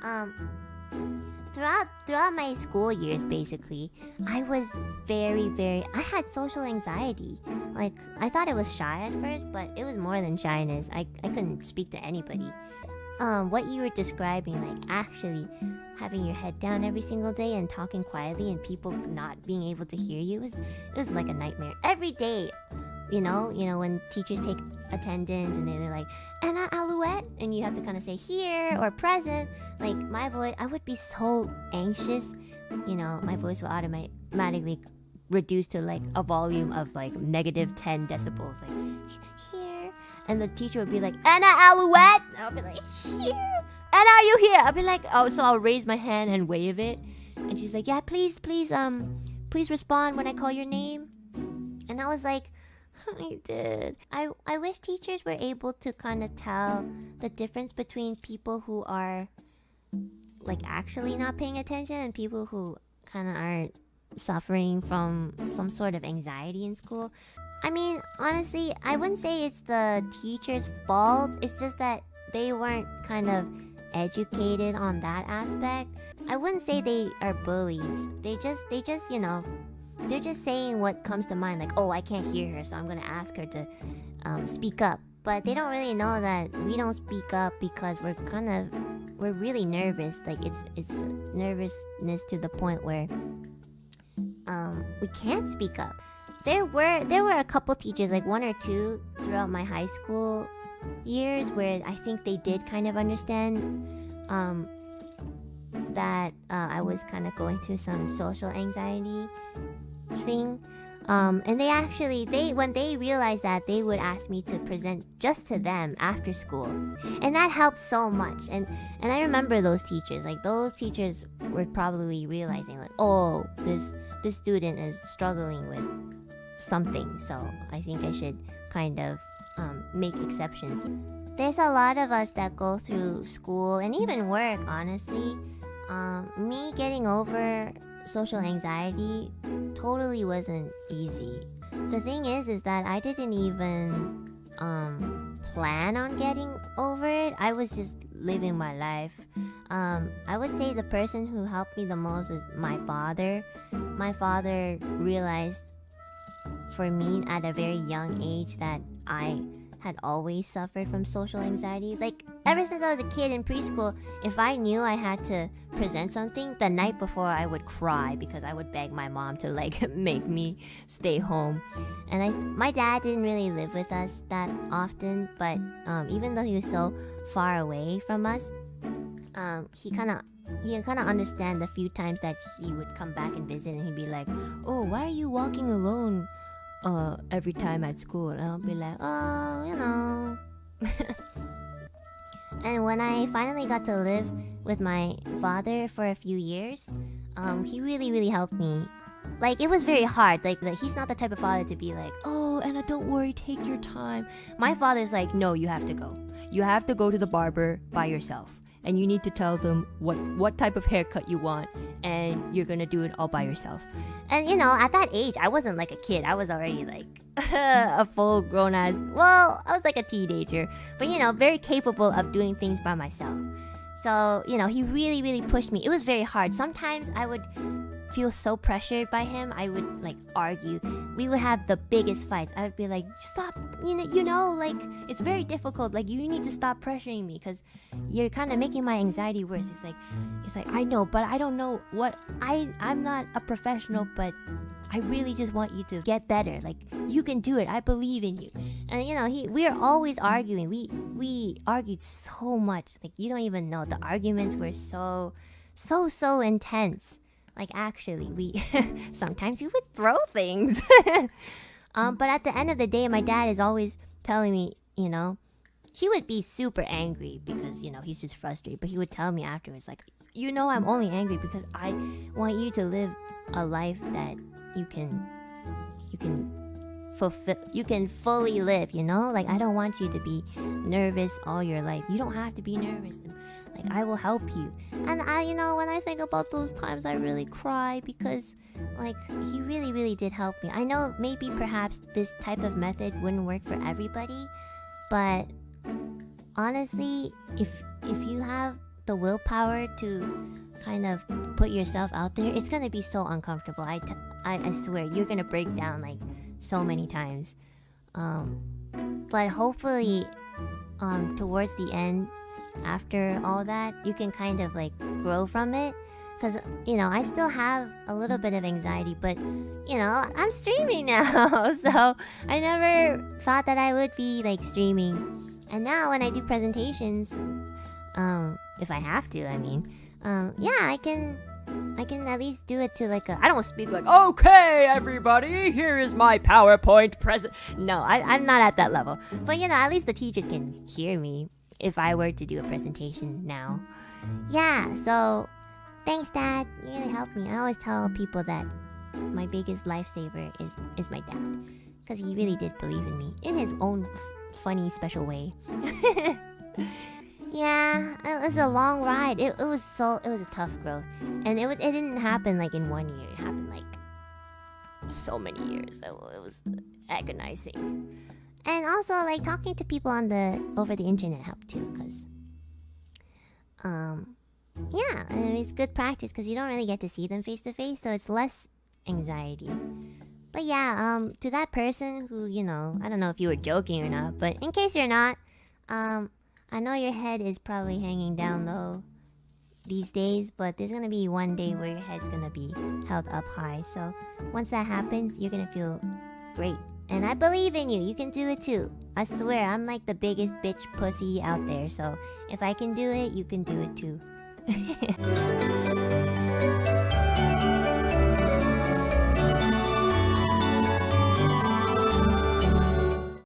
Um, throughout my school years, basically, I was I had social anxiety. Like, I thought it was shy at first, but it was more than shyness. I couldn't speak to anybody. What you were describing, like actually having your head down every single day and talking quietly and people not being able to hear you, it was like a nightmare. Every day, you know, when teachers take attendance and they're like, Enna Alouette, and you have to kind of say here or present. Like, my voice, I would be so anxious. You know, my voice will automatically reduce to like a volume of like -10 decibels. Like, here. And the teacher would be like, Enna Alouette! I'll be like, here! Enna, are you here? I'll be like, oh, so I'll raise my hand and wave it. And she's like, yeah, please respond when I call your name. And I was like, I did. I wish teachers were able to kind of tell the difference between people who are like actually not paying attention and people who kind of aren't suffering from some sort of anxiety in school. I mean, honestly, I wouldn't say it's the teacher's fault. It's just that they weren't kind of educated on that aspect. I wouldn't say they are bullies. They just, you know, they're just saying what comes to mind. Like, oh, I can't hear her, so I'm gonna ask her to speak up. But they don't really know that we don't speak up because we're really nervous. Like, it's nervousness to the point where we can't speak up. There were a couple teachers, like 1 or 2 throughout my high school years, where I think they did kind of understand that I was kind of going through some social anxiety thing. And when they realized that, they would ask me to present just to them after school. And that helped so much. And I remember those teachers. Like, those teachers were probably realizing, like, oh, this student is struggling with something. So I think I should kind of make exceptions. There's a lot of us that go through school and even work, honestly. Me getting over social anxiety totally wasn't easy. The thing is that I didn't even plan on getting over it. I was just living my life. I would say the person who helped me the most is my father. My father realized for me at a very young age that I had always suffered from social anxiety. Like, ever since I was a kid in preschool, if I knew I had to present something, the night before I would cry because I would beg my mom to like make me stay home. And my dad didn't really live with us that often, but even though he was so far away from us, he kind of understand the few times that he would come back and visit, and he'd be like, oh, why are you walking alone every time at school? And I'll be like, oh, you know. And when I finally got to live with my father for a few years, he really helped me. Like, it was very hard. Like, he's not the type of father to be like, oh, Enna, don't worry, take your time. My father's like, no, you have to go. You have to go to the barber by yourself. And you need to tell them what type of haircut you want, and you're gonna do it all by yourself. And you know, at that age, I wasn't like a kid. I was already like a full grown ass. Well, I was like a teenager, but you know, very capable of doing things by myself. So you know, he really pushed me. It was very hard. Sometimes I would feel so pressured by him. I would like argue. We would have the biggest fights. I would be like, stop, you know, like, it's very difficult. Like, you need to stop pressuring me because you're kind of making my anxiety worse. It's like, I know, but I don't know what, I'm not a professional, but I really just want you to get better. Like, you can do it. I believe in you. And you know, we are always arguing. We argued so much. Like, you don't even know. The arguments were so intense. Like, actually, we sometimes we would throw things. But at the end of the day, my dad is always telling me, you know, he would be super angry because, you know, he's just frustrated. But he would tell me afterwards, like, you know, I'm only angry because I want you to live a life that you can fulfill, you can fully live, you know? Like, I don't want you to be nervous all your life. You don't have to be nervous. Like, I will help you. And you know, when I think about those times, I really cry because, like, he really did help me. I know maybe perhaps this type of method wouldn't work for everybody, but honestly, if you have the willpower to kind of put yourself out there, it's gonna be so uncomfortable. I swear, you're gonna break down like so many times. But hopefully, towards the end, after all that, you can kind of like grow from it. Because, you know, I still have a little bit of anxiety, but, you know, I'm streaming now. So I never thought that I would be like streaming. And now when I do presentations, if I have to, I mean, yeah, I can at least do it to like a... I don't speak like, okay, everybody, here is my PowerPoint present. No, I'm not at that level. But, you know, at least the teachers can hear me if I were to do a presentation now. Yeah, so... Thanks, Dad. You really helped me. I always tell people that my biggest lifesaver is my dad. Because he really did believe in me. In his own funny, special way. Yeah, it was a long ride. It was a tough growth. And it didn't happen like in 1 year. It happened like so many years. It was agonizing. And also like talking to people over the internet helped too. Because... yeah, and it's good practice because you don't really get to see them face to face, so it's less anxiety. But yeah, to that person who, you know, I don't know if you were joking or not, but in case you're not, I know your head is probably hanging down low these days, but there's gonna be one day where your head's gonna be held up high. So once that happens, you're gonna feel great. And I believe in you. You can do it too. I swear, I'm like the biggest bitch pussy out there. So if I can do it, you can do it too.